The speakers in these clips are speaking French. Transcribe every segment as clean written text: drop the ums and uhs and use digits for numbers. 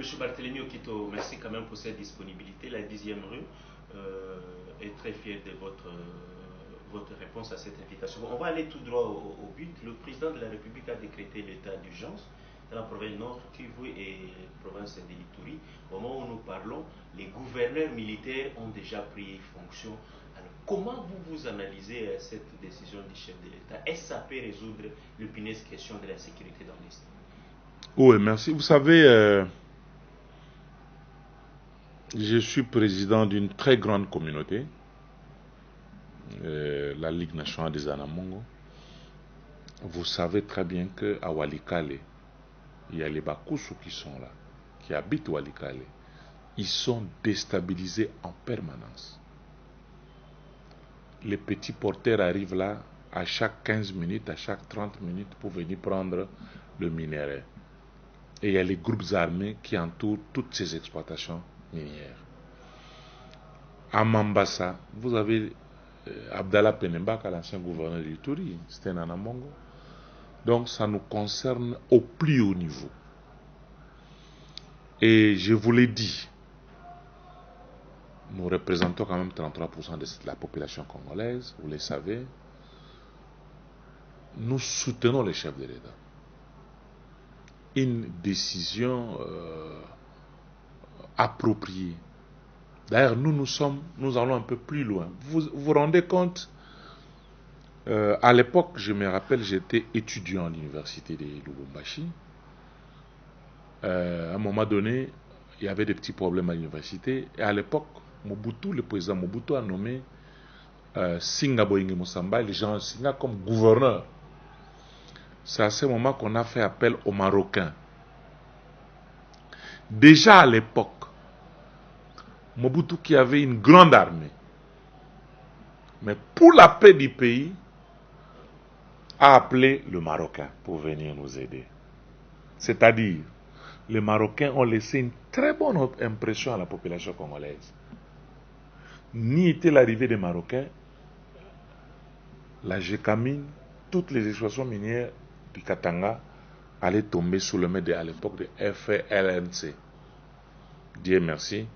Monsieur Barthélemy Okito, merci quand même pour cette disponibilité. La 10e rue est très fière de votre réponse à cette invitation. On va aller tout droit au but. Le président de la République a décrété l'état d'urgence dans la province Nord Kivu et la province de l'Ituri. Au moment où nous parlons, les gouverneurs militaires ont déjà pris fonction. Alors, comment vous analysez cette décision du chef de l'État? Est-ce que ça peut résoudre l'épineuse question de la sécurité dans l'Est? Oui, merci. Vous savez, je suis président d'une très grande communauté, la Ligue nationale des Anamongo. Vous savez très bien qu'à Walikale, il y a les Bakusu qui sont là, qui habitent Walikale. Ils sont déstabilisés en permanence. Les petits porteurs arrivent là à chaque 15 minutes, à chaque 30 minutes pour venir prendre le minerai. Et il y a les groupes armés qui entourent toutes ces exploitations minières. À Mambasa, vous avez Abdallah Penembaka, l'ancien gouverneur de l'Ituri, c'était un Anamongo. Donc ça nous concerne au plus haut niveau. Et je vous l'ai dit, nous représentons quand même 33% de la population congolaise, vous le savez. Nous soutenons les chefs de l'État. Une décision appropriée. D'ailleurs, nous allons un peu plus loin. Vous vous rendez compte, à l'époque, je me rappelle, j'étais étudiant à l'université de Lubumbashi. À un moment donné, il y avait des petits problèmes à l'université. Et à l'époque, le président Mobutu a nommé Singa Boyingi Moussamba, les gens Singa comme gouverneur. C'est à ce moment qu'on a fait appel aux Marocains. Déjà à l'époque, Mobutu qui avait une grande armée, mais pour la paix du pays, a appelé le Marocain pour venir nous aider. C'est-à-dire, les Marocains ont laissé une très bonne impression à la population congolaise. Ni était l'arrivée des Marocains, la Gécamine, toutes les exploitations minières du Katanga allaient tomber sous le main à l'époque de FLNC. Dieu merci,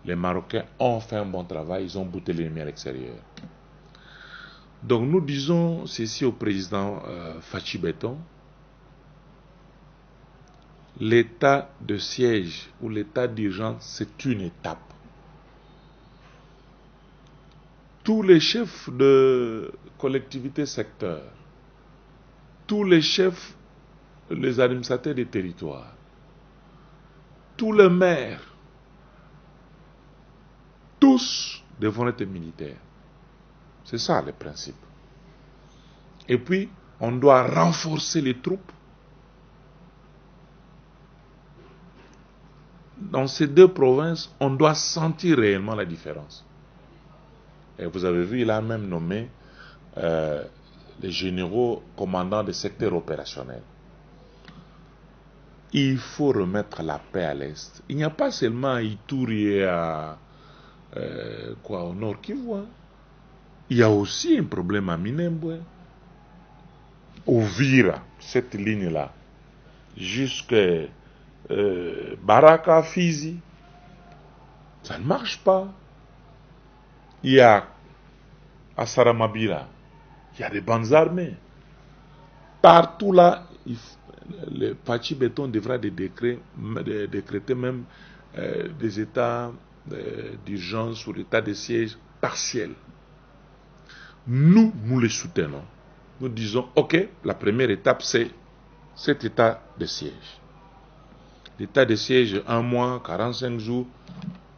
les Marocains ont fait un bon travail, ils ont bouté l'ennemi à l'extérieur. Donc nous disons ceci au président Fachi Beton. L'état de siège ou l'état d'urgence, c'est une étape. Tous les chefs de collectivités secteurs, tous les chefs, les administrateurs des territoires, tous les maires, tous devront être militaires. C'est ça le principe. Et puis, on doit renforcer les troupes. Dans ces deux provinces, on doit sentir réellement la différence. Et vous avez vu, il a même nommé les généraux commandants des secteurs opérationnels. Il faut remettre la paix à l'Est. Il n'y a pas seulement à Ituri et au Nord Kivu. Il y a aussi un problème à Minembwe. Uvira, cette ligne-là, jusqu'à Baraka, Fizi, ça ne marche pas. Il y a à Saramabila, il y a des bandes armées. Partout là, le Fachi Beton devra décréter même des états d'urgence ou d'état de siège partiel. Nous les soutenons. Nous disons, ok, la première étape, c'est cet état de siège. L'état de siège, 1 mois, 45 jours.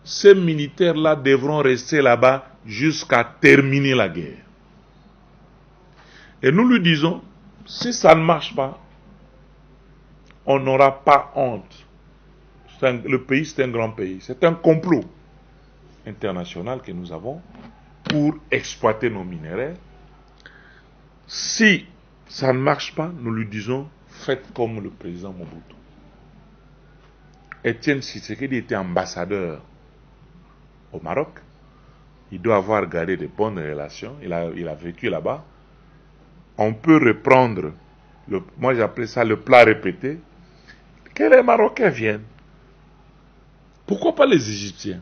Ces militaires-là devront rester là-bas jusqu'à terminer la guerre. Et nous lui disons, si ça ne marche pas, on n'aura pas honte. Le pays, c'est un grand pays. C'est un complot international que nous avons pour exploiter nos minéraux. Si ça ne marche pas, nous lui disons, faites comme le président Mobutu. Étienne Tshisekedi était ambassadeur au Maroc. Il doit avoir gardé de bonnes relations. Il a vécu là-bas. On peut reprendre, moi j'appelle ça le plat répété, que les Marocains viennent. Pourquoi pas les Égyptiens?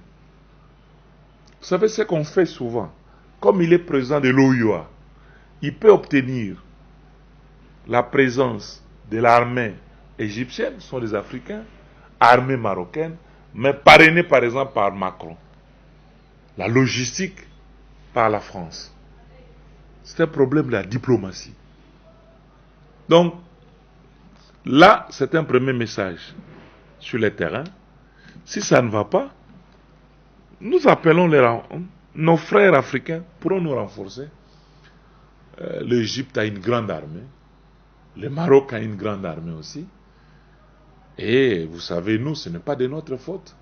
Vous savez ce qu'on fait souvent. Comme il est président de l'OUA, il peut obtenir la présence de l'armée égyptienne, ce sont les Africains, armée marocaine, mais parrainée par exemple par Macron. La logistique par la France. C'est un problème de la diplomatie. Donc, là, c'est un premier message sur le terrain. Si ça ne va pas, nous appelons nos frères africains pour nous renforcer. L'Égypte a une grande armée. Le Maroc a une grande armée aussi. Et vous savez, nous, ce n'est pas de notre faute.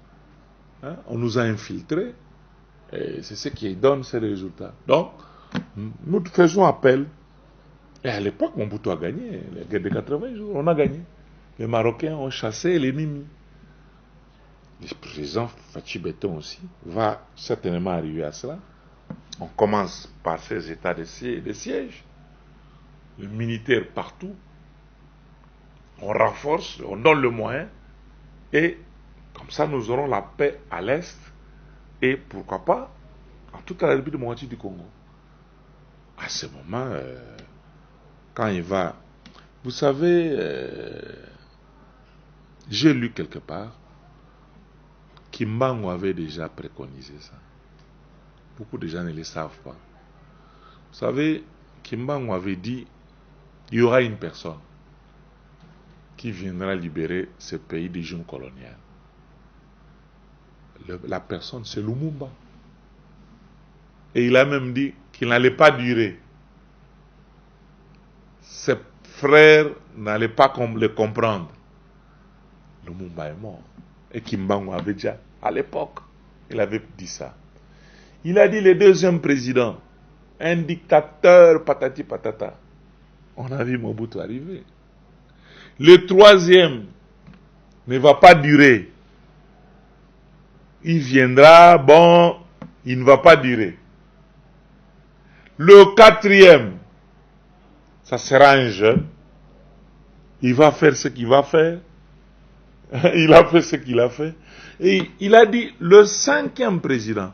Hein? On nous a infiltrés. Et c'est ce qui donne ces résultats. Donc, nous faisons appel. Et à l'époque, Mobutu a gagné. La guerre de 80 jours, on a gagné. Les Marocains ont chassé l'ennemi. Le président Fachi Beton aussi va certainement arriver à cela. On commence par ces états de siège. Le militaire partout. On renforce, on donne le moyen. Et comme ça, nous aurons la paix à l'Est. Et pourquoi pas, en toute la République démocratique du Congo. À ce moment, quand il va... Vous savez, j'ai lu quelque part, Kimbangu avait déjà préconisé ça. Beaucoup de gens ne le savent pas. Vous savez, Kimbangu avait dit, il y aura une personne qui viendra libérer ce pays des joug colonial. La personne, c'est Lumumba. Et il a même dit qu'il n'allait pas durer. Ses frères n'allaient pas le comprendre. Lumumba est mort. Et Kimbangu avait déjà, à l'époque, il avait dit ça. Il a dit le deuxième président, un dictateur patati patata. On a vu Mobutu arriver. Le troisième ne va pas durer. Il viendra, bon, il ne va pas durer. Le quatrième, ça sera un jeune. Il va faire ce qu'il va faire. Il a fait ce qu'il a fait. Et il a dit, le cinquième président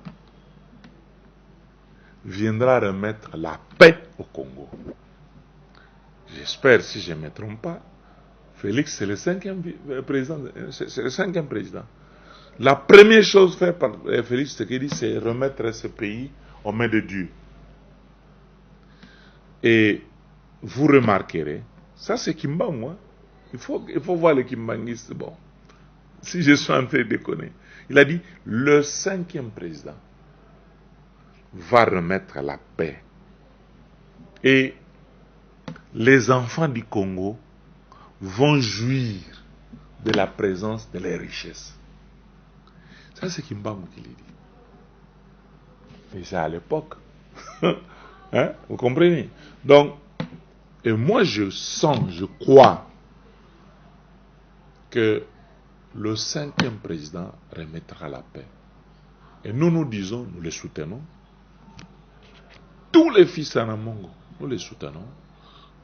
viendra remettre la paix au Congo. J'espère, si je ne me trompe pas, Félix, c'est le cinquième président. C'est le cinquième président. La première chose faite par Félix Tshisekedi, c'est remettre ce pays aux mains de Dieu. Et vous remarquerez, ça c'est Kimbangu. Hein? Il faut voir les Kimbanguistes. Bon, si je suis en train de déconner. Il a dit, le cinquième président va remettre la paix. Et les enfants du Congo vont jouir de la présence de leurs richesses. Ça, c'est Kimbangu qui l'a dit. Et c'est à l'époque. Hein? Vous comprenez? Donc, et moi je sens, je crois que le cinquième président remettra la paix. Et nous disons, nous les soutenons. Tous les fils d'Anamongo, nous les soutenons.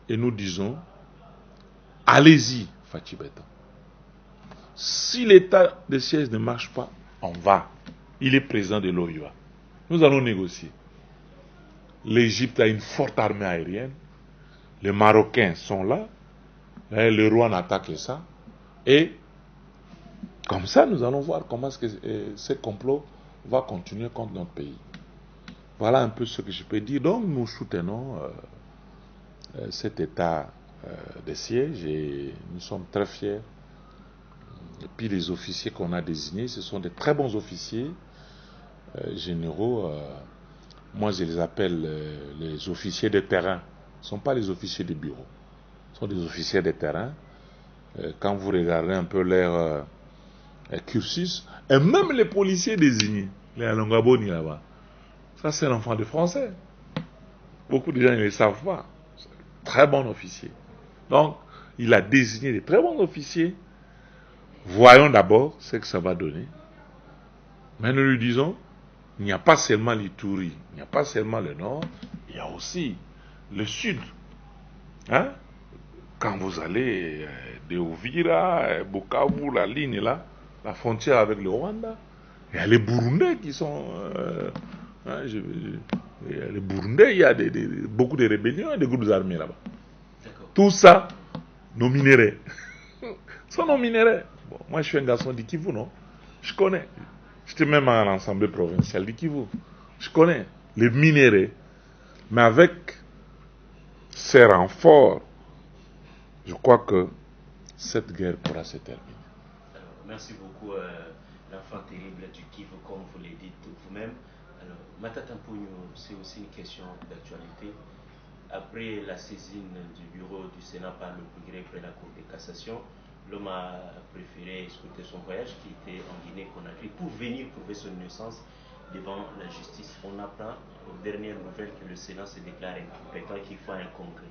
Et nous disons, allez-y, Fachi Beton. Si l'état de siège ne marche pas, on va. Il est président de l'OUA. Nous allons négocier. L'Égypte a une forte armée aérienne. Les Marocains sont là. Le roi n'attaque ça. Et comme ça, nous allons voir comment ce complot va continuer contre notre pays. Voilà un peu ce que je peux dire. Donc, nous soutenons cet état de siège et nous sommes très fiers. Et puis les officiers qu'on a désignés, ce sont de très bons officiers généraux. Moi, je les appelle les officiers de terrain. Ce ne sont pas les officiers de bureau. Ce sont des officiers de terrain. Quand vous regardez un peu leur cursus, et même les policiers désignés, les Alongaboni là-bas, ça c'est l'enfant de français. Beaucoup de gens ne le savent pas. C'est un très bon officier. Donc, il a désigné des très bons officiers. Voyons d'abord ce que ça va donner. Mais nous lui disons, il n'y a pas seulement l'Ituri, il n'y a pas seulement le nord, il y a aussi le sud. Hein? Quand vous allez de Uvira, Bukavu, la ligne là, la frontière avec le Rwanda. Il y a les Burundais qui sont... il y a les Burundais, il y a beaucoup de rébellions et des groupes armés là-bas. Tout ça, nos minéraux. sont nos minéraux. Bon, moi, je suis un garçon du Kivu, non? Je connais. J'étais même à l'Assemblée provinciale du Kivu. Je connais les minéraux. Mais avec ces renforts, je crois que cette guerre pourra se terminer. Alors, merci beaucoup, l'enfant terrible du Kivu, comme vous l'avez dit vous-même. Alors, Matata Mponyo, c'est aussi une question d'actualité. Après la saisine du bureau du Sénat par le progrès près la Cour de cassation, l'homme a préféré escorter son voyage qui était en Guinée-Conakry pour venir prouver son innocence devant la justice. On apprend aux dernières nouvelles que le Sénat se déclare incompétent et qu'il faut un congrès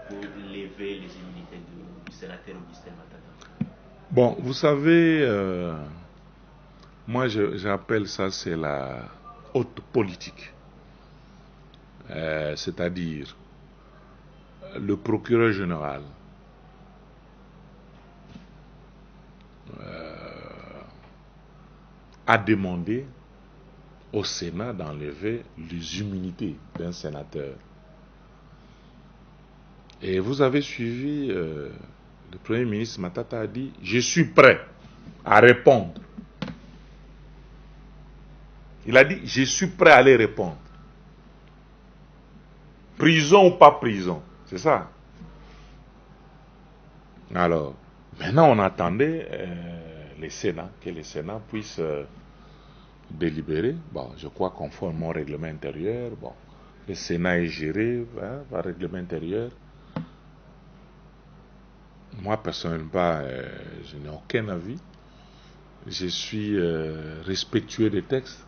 pour lever les immunités du sénateur Augustin Matata. Bon, vous savez, moi j'appelle ça, c'est la haute politique. C'est-à-dire, le procureur général a demandé au Sénat d'enlever les immunités d'un sénateur. Et vous avez suivi, le Premier ministre Matata a dit « Je suis prêt à répondre ». Il a dit « Je suis prêt à aller répondre ». Prison ou pas prison, c'est ça. Alors, maintenant on attendait que le Sénat puisse délibérer. Bon, je crois conformément au règlement intérieur. Bon, le Sénat est géré par le règlement intérieur. Moi, personnellement, je n'ai aucun avis. Je suis respectueux des textes.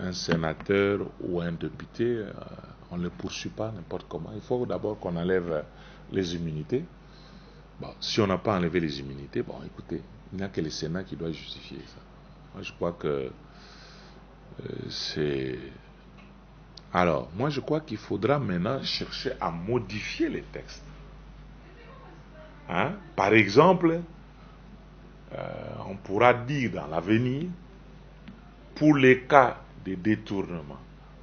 Un sénateur ou un député, on ne le poursuit pas n'importe comment. Il faut d'abord qu'on enlève les immunités. Bon, si on n'a pas enlevé les immunités, bon, écoutez, il n'y a que le Sénat qui doit justifier ça. Moi, je crois que c'est... Alors, moi, je crois qu'il faudra maintenant chercher à modifier les textes. Hein? Par exemple, on pourra dire dans l'avenir, pour les cas de détournement,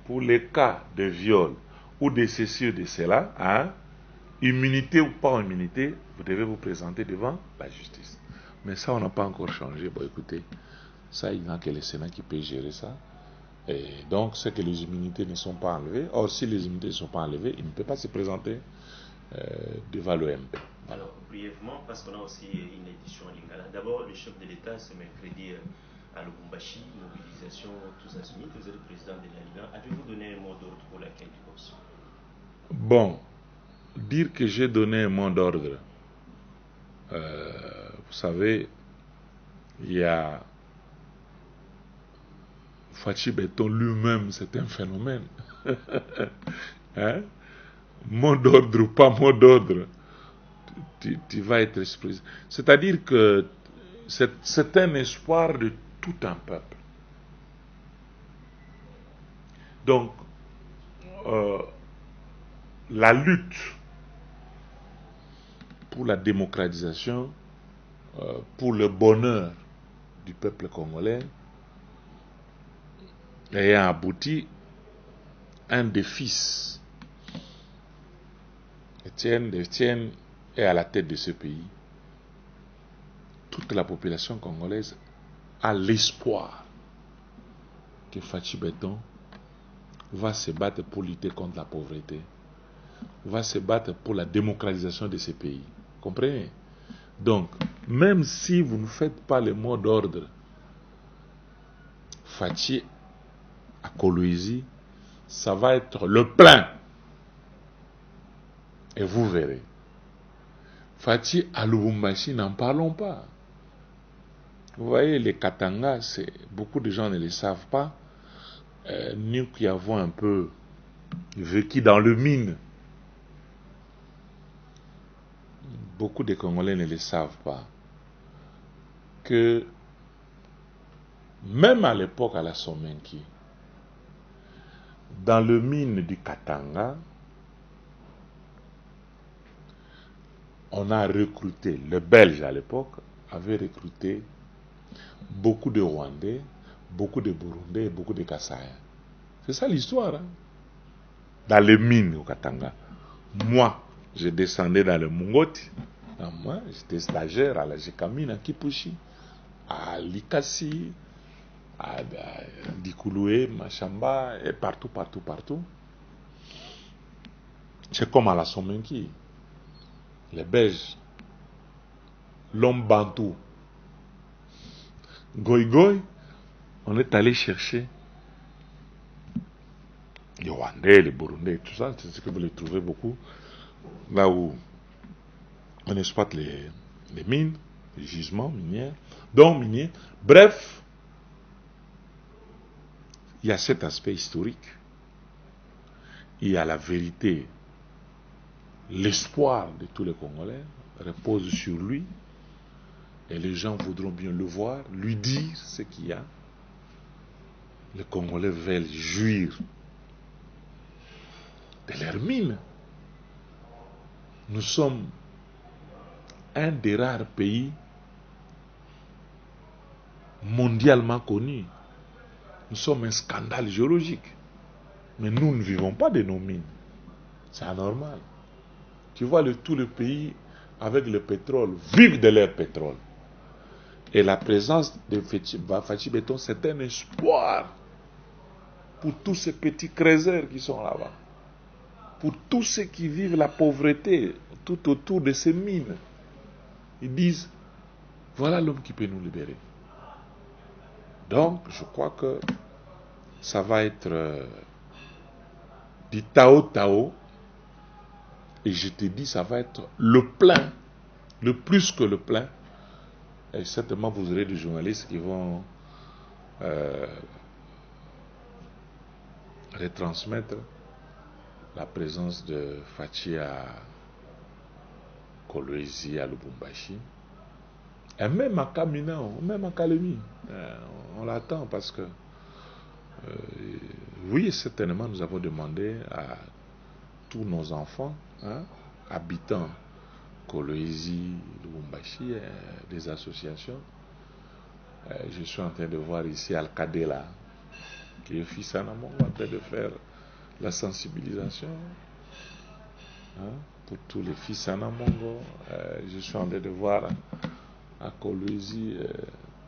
pour les cas de viol ou de ceci ou de cela, hein, immunité ou pas immunité, vous devez vous présenter devant la justice. Mais ça, on n'a pas encore changé. Bon, écoutez, ça, il n'y a que le Sénat qui peut gérer ça. Et donc, c'est que les immunités ne sont pas enlevées. Or, si les immunités ne sont pas enlevées, il ne peut pas se présenter devant l'OMP. Alors, brièvement, parce qu'on a aussi une édition en Lingala. D'abord, le chef de l'État, ce mercredi à Lubumbashi, mobilisation, tous azimuts, vous êtes le président de la Ligue. Avez-vous donné un mot d'ordre pour la quête du boss? Bon, dire que j'ai donné un mot d'ordre, vous savez, il y a Fachi Beton lui-même, c'est un phénomène. Hein? Mot d'ordre ou pas mot d'ordre, tu vas être surpris. C'est-à-dire que c'est un espoir de tout un peuple. Donc, la lutte pour la démocratisation, pour le bonheur du peuple congolais, ayant abouti, un des fils, Étienne est à la tête de ce pays. Toute la population congolaise a l'espoir que Fachi Beton va se battre pour lutter contre la pauvreté, va se battre pour la démocratisation de ce pays. Comprenez? Donc, même si vous ne faites pas le mot d'ordre, Fachi à Kolwezi, ça va être le plein. Et vous verrez. Fachi à Lubumbashi, n'en parlons pas. Vous voyez, les Katanga, beaucoup de gens ne le savent pas. Nous qui avons un peu vécu dans le mine, beaucoup de Congolais ne le savent pas. Que même à l'époque à la Somenki, dans le mine du Katanga, on a recruté, le Belge à l'époque avait recruté beaucoup de Rwandais, beaucoup de Burundais et beaucoup de Kasaïens. C'est ça l'histoire. Hein? Dans les mines au Katanga. Moi, je descendais dans le Mungoti. Moi, j'étais stagiaire à la Jekamine, à Kipushi, à Likasi, à Dikouloué, Machamba, et partout. C'est comme à la Somenki. Les Belges, l'homme bantou, Goï, on est allé chercher les Rwandais, les Burundais, tout ça, c'est ce que vous les trouvez beaucoup. Là où on exploite les mines, les gisements miniers, miniers. Bref, il y a cet aspect historique. Il y a la vérité. L'espoir de tous les Congolais repose sur lui. Et les gens voudront bien le voir, lui dire ce qu'il y a. Les Congolais veulent jouir de leurs mines. Nous sommes un des rares pays mondialement connus. Nous sommes un scandale géologique. Mais nous ne vivons pas de nos mines. C'est anormal. Tu vois, tout le pays, avec le pétrole, vivent de leur pétrole. Et la présence de Fachi Béton, c'est un espoir pour tous ces petits creuseurs qui sont là-bas. Pour tous ceux qui vivent la pauvreté tout autour de ces mines. Ils disent, voilà l'homme qui peut nous libérer. Donc, je crois que ça va être du Tao. Et je te dis, ça va être le plein, le plus que le plein. Et certainement, vous aurez des journalistes qui vont retransmettre la présence de Fachi à Kolwezi, à Lubumbashi. Et même à Kamina, même à Kalemi. On l'attend parce que, oui, certainement, nous avons demandé à tous nos enfants, habitants Kolwezi, Lubumbashi, des associations. Je suis en train de voir ici Al-Kadela, qui est fils à Namon, en train de faire la sensibilisation pour tous les fils à Namongo. Je suis en train de voir à Kolwezi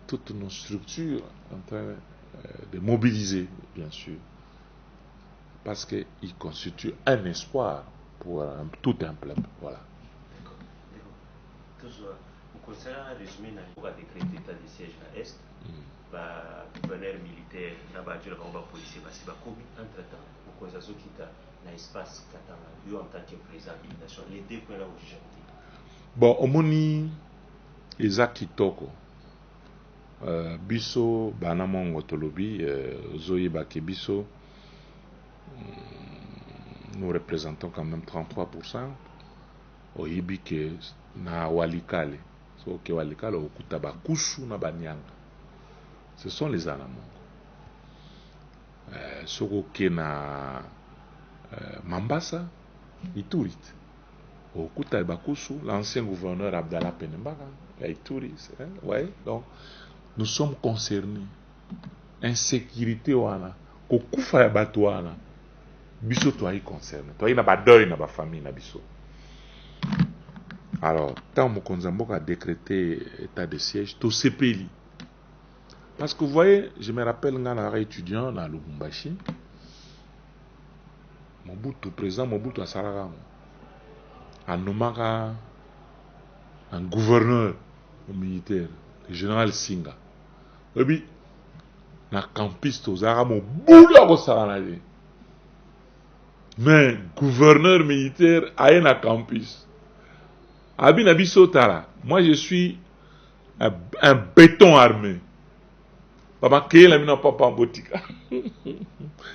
toutes nos structures en train de mobiliser, bien sûr, parce qu'ils constituent un espoir pour tout un peuple. Voilà. Toujours, concernant un résumé, on a décrété l'état de siège à l'Est, le gouverneur militaire, n'a pas dit qu'on va policier parce qu'il va commis entre-temps, pour que ça soit quitte dans l'espace Katanga, lui en tant que président de la nation, les deux points là où j'ai dit. Bon, au moni, Isaac Kitoko, Biso, Banamongo Tolobi, Zoé Bakebiso, nous représentons quand même 33%. Au Hibike, na Walikale, so ke Walikale, au Kutaba Kushu na Banyanga. Ce sont les Anamongo. Sokoke na Mambasa, Iturit. Au Kutaba Kushu, l'ancien gouverneur Abdallah Penembaka, Iturit. Ouais, donc, nous sommes concernés. Insécurité wana, kokufa ya batu wana, biso toi y concerné. Toi y na ba deuil na ba famille na biso. Alors, tant Mokonza Mboka a décrété état de siège, tout CPLI. Parce que vous voyez, je me rappelle quand on était étudiant dans Lubumbashi, Mobutu, président Mobutu a Saragamo, a nommé un gouverneur militaire, le général Singa. Et puis, na campus to Zaramo, boula ko Saranade. Mais gouverneur militaire a un campus. Abi Nabiso Tara, moi je suis un béton armé. Papa Kéla mina papa en boutique.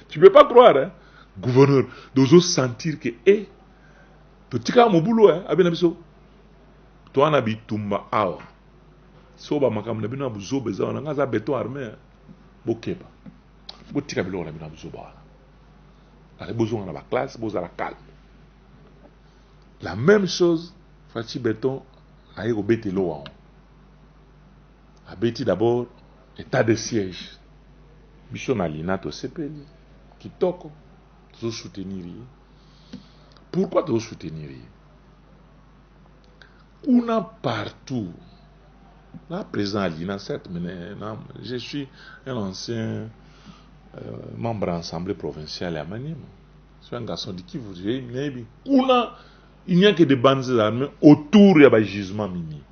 Tu peux pas croire, hein? Gouverneur, d'oser sentir que, tu tika mon boulot, hein? Abi Nabiso. Toi, Nabi Tumba, Soba makam Nabina Buzo Beza, on a un béton armé. Bokeba. Botika Bilo Nabina Buzo Ba. Les besoins dans la classe, besoin à la calme. La même chose Fachi Beton a été l'eau. A bêti d'abord état de siège. Bichon Alina to sepeli. Kitoko. To soutenir. Pourquoi to soutenir? On a partout. Là, présent Alina, certes, mais je suis un ancien membre de l'Assemblée provinciale à Maniema. Je suis un garçon de qui vous dites, il n'y a que des bandes armées autour du gisement mini.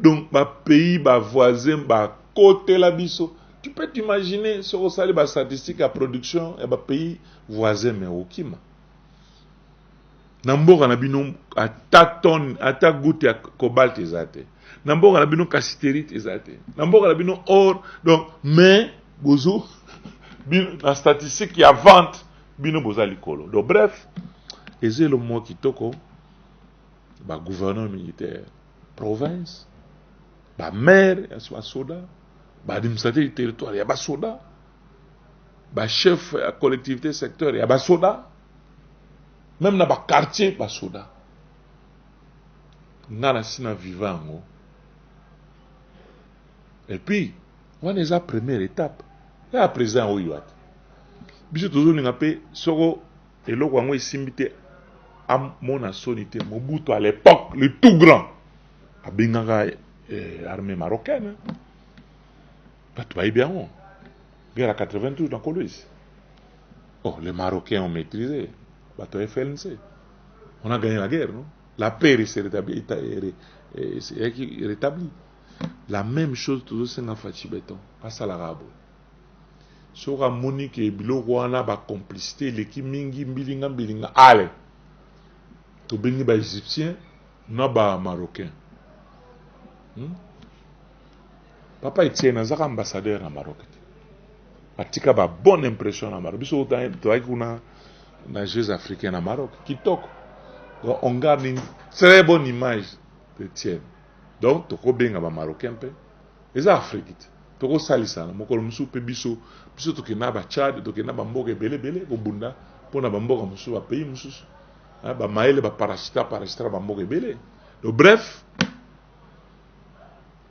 Donc, ma pays, ma voisin, ma côté la biso. Tu peux t'imaginer ce qu'on sait, ma statistique à production, et ma pays voisin, mais au Kima. Namboka na bino attaque tonne, attaque goutte à cobalt ezate. Namboka na bino cassiterite ezate. Namboka na bino or. Donc, mais, bozo, la statistique qui a vente, bino boza likolo. Donc, bref, et c'est le mot qui toko, bah, gouverneur militaire, province, bah, maire, il y a soda, bah, administrateur du territoire, il y a soda, bah, chef de la collectivité secteur, il y a soda. Même dans le quartier, il y a soda. Nous sommes vivants. Et puis, on est la première étape. Il y a présent où il y a. Bisous toujours nous appelle Soro et le roi est simité à mon sonité Mobutu à l'époque le tout grand à Benganga armée marocaine. Pas tout va bien. Guerre à 92 dans Colosse. Oh, les Marocains ont maîtrisé. Bateau FLNC. On a gagné la guerre, non? La paix s'est rétablie. La même chose, tout ça, c'est un Fachi Beton. Pas ça l'arabe. Sur la Monique et Biloko, on a la complicité, l'équipe Mingi, Bilinga. Allez. Tout béni, les Égyptiens, non, les Marocains. Papa Etienne, il y a un ambassadeur en Maroc. Il y a une bonne impression en Maroc. Il y a des Jeux africains au Maroc qui toquent. On garde une très bonne image de Etienne. Donc, tu peux bien les Marocains. Les Africains. Tu peux salisa. Tu peux bien biso. Biso tu peux bien Tchad. Tu peux bien Mboka belé. Bunda. Pour na Mboka musu ba pays musu. Ba maele ba parachita ba Mboka belé. Donc bref.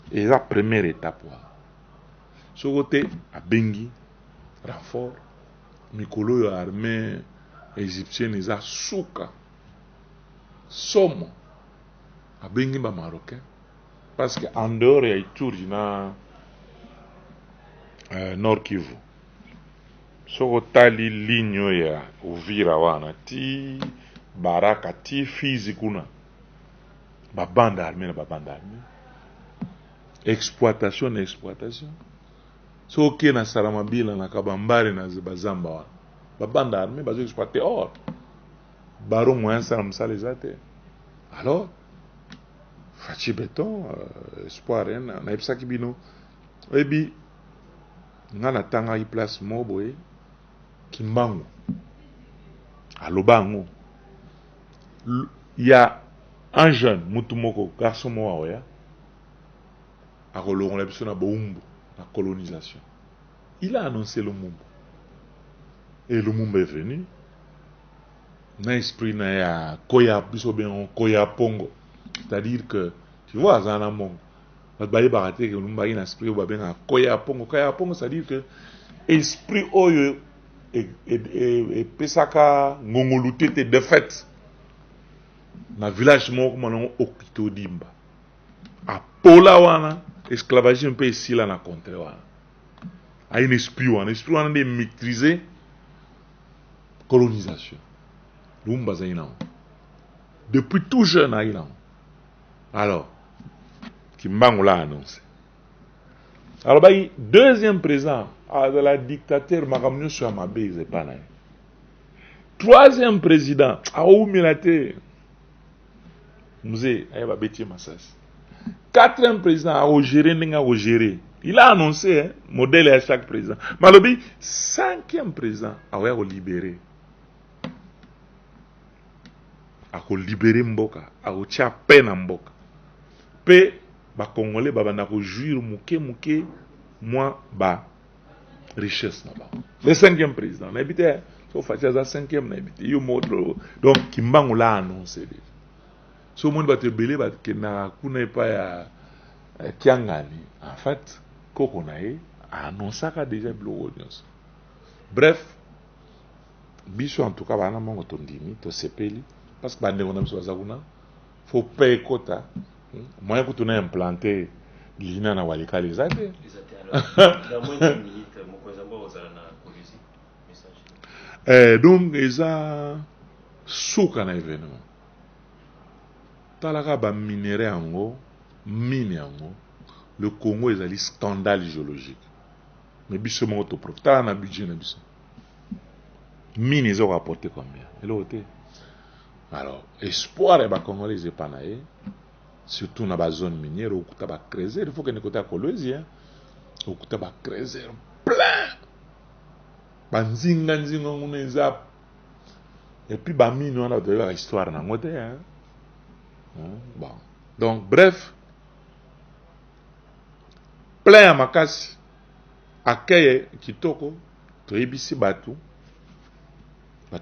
Et la première étape. Ce côté à Bengi, renfort, Mikolo armée égyptienne les a souka. Somme à Bengi ba marocain. Parce que en dehors il y a tout dans Nord Kivu. Ce côté ligne ya Uvira wana ti Baraka ti Fizikuna. Ba bande armée. Exploitation. So ok na Saramabila na Kabambare na Bazamba wa. Babanda armée bazo exploiter or. Baro moyen saramsa les ate. Alors Fachi Beton espoir na epsaki bino. Ebi ngana tanga I place moboé Kimbango. Alobango. Il y a un jeune Mutumoko garçon moya. À Rolon, la colonisation. Il a annoncé le Mumbo. Et le Mumbo est venu. N'a esprit n'a Koya, Koya Pongo. C'est-à-dire que, tu vois, Zanamong, notre baïe baraté, que nous baïe un esprit, ou bien Koya Pongo. Koya Pongo, c'est-à-dire que, esprit oyo, et Pesaka, Ngongolute, te défaite. Dans le village, mon Okito Dimba. À Polawana, esclavagisme peut ici là na contre a un esprit wana de maîtriser colonisation lumba zaina depuis tout jeune a ina alors Kimbango l'a annoncé alors deuxième président de la dictature makamnyo sur ma base pas là troisième président a umilate musée ayaba beti masasi quatrième président a géré. Il a annoncé modèle à chaque président. Malobi, cinquième président a libéré. A libéré Mboka. A tia peine Mboka. Pe, ba Congolais, ba na jouir moi, ba richesse. Le cinquième président. On habite, so faci aza 5e na yebi te yo moko donc kimbangu la annonce déjà so omoni bato ebele bakendaka kuna epai ya Kiangani en fait koko na ye annonçaka déjà biloko nyonso. Bref, biso en tout cas bana mongo tondimi tosepeli parce que bandeko na biso baza kuna faut pas ekota moyen kutu na implanter lina na walikali eza te. Donc eza suka na événement talaka ba minéraux yango mine yango le Congo ezali scandale géologique mais biso moko to profita na budget na biso mine ezo rapporter combien eloko te. Alors espoir ya bacongolais epanaye surtout na bazone minière okuta bacreuser il faut que nekota Kolwezi okuta bacreuser plein banzinga nguna eza et puis bamine wana toyeba histoire nango te bon donc bref plein ya makasi akeye kitoko toyebisi bato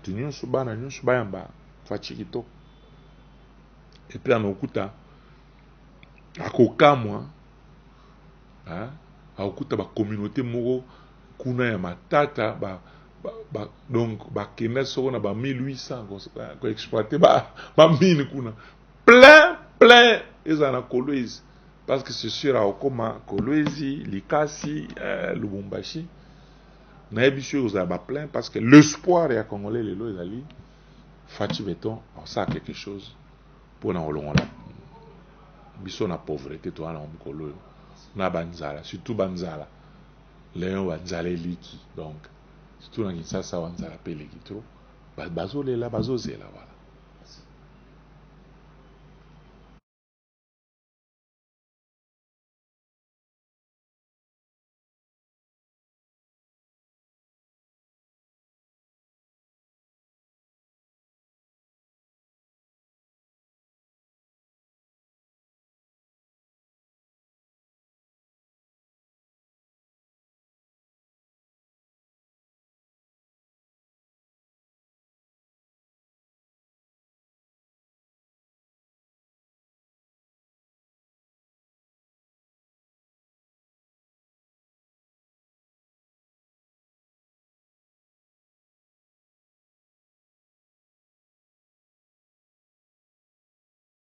nyonso bana nyonso bayamba faci kitoko epi anokuta akokamwa akokuta bacommunauté moko kuna ya matata donc bakenda soko na ba 1800 koexploite bamine kuna plein eza na Kolwezi parce que c'est sûr akokoma Kolwezi Likasi Lubumbashi nayebi so ozala baplein parce que l'espoir ya congolais lelo ezali faci beton osala quelque chose mpona kolongola biso na pauvreté towana na mokolo oyo na banzala surtout banzala leo banzala eliki donc surtout na Kinshasa banzala pe eleki trop bazolela bazozela wala